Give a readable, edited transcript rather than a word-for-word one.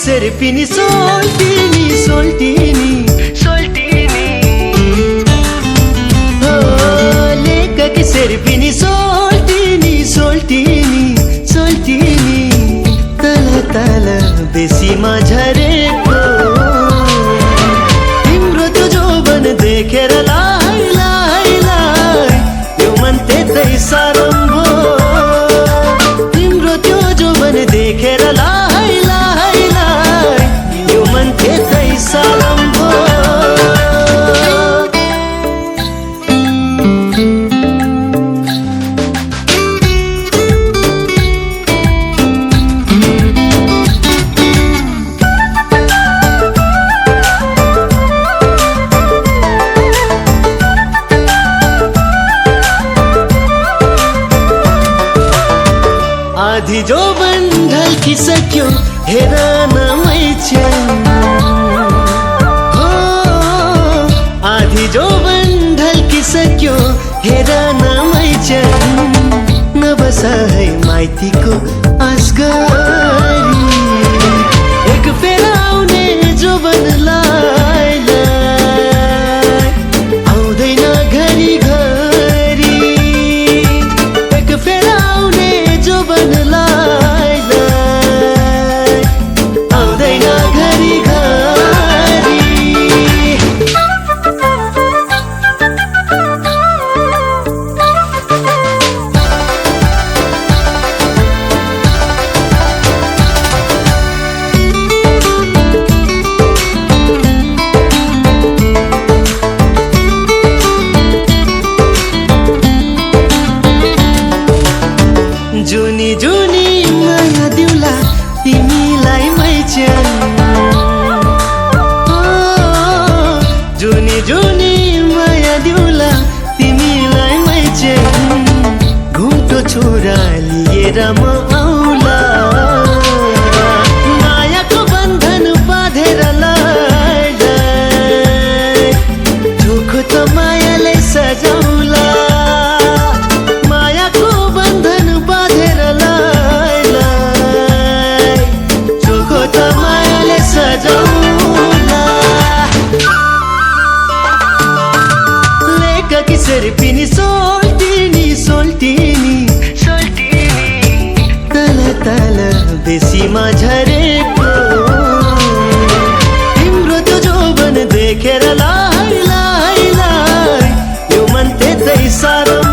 कसरी पिनी सोल्टिनी सोल्टिनी सोल्टिनी हो लेक कसरी पिनी सोल्टिनी सोल्टिनी सोल्टिनी तल तल बेसीमा झरेको तिम्रो त्यो जोबन देखेर लाई लाई लाई यो मन त्यतै सारम्भो तिम्रो त्यो जोबन देखेर लाई लाई लाई यो मन त्यतै सारम्भो आधी जोबन ढल्किसक्यो हेर न मैच्यान हो आधी जोबन ढल्किसक्यो हेर न मैच्यान नबस है माइतीको आस गरी एक फेर आउने जोबनलाई आउँदैन घरी घरी एक फेर आउने जोबनलाई आउँदैन घरी घरी जुनी जुनी माया दिउला तिमीलाई मैच्यान जुनी जुनी माया दिउला तिमीलाई मैच्यान घुम्टो छोरा लिएर म आउला मायाको बन्धन बाँधेर लाई चोखो त मायाले सजाउला कसरी पिनी सोल्टिनी सोल्टिनी सोल्टिनी तल तल बेसीमा झरेको तिम्रो त्यो जोबन देखेर लाई लाई लाई यो मन त्यतै सारो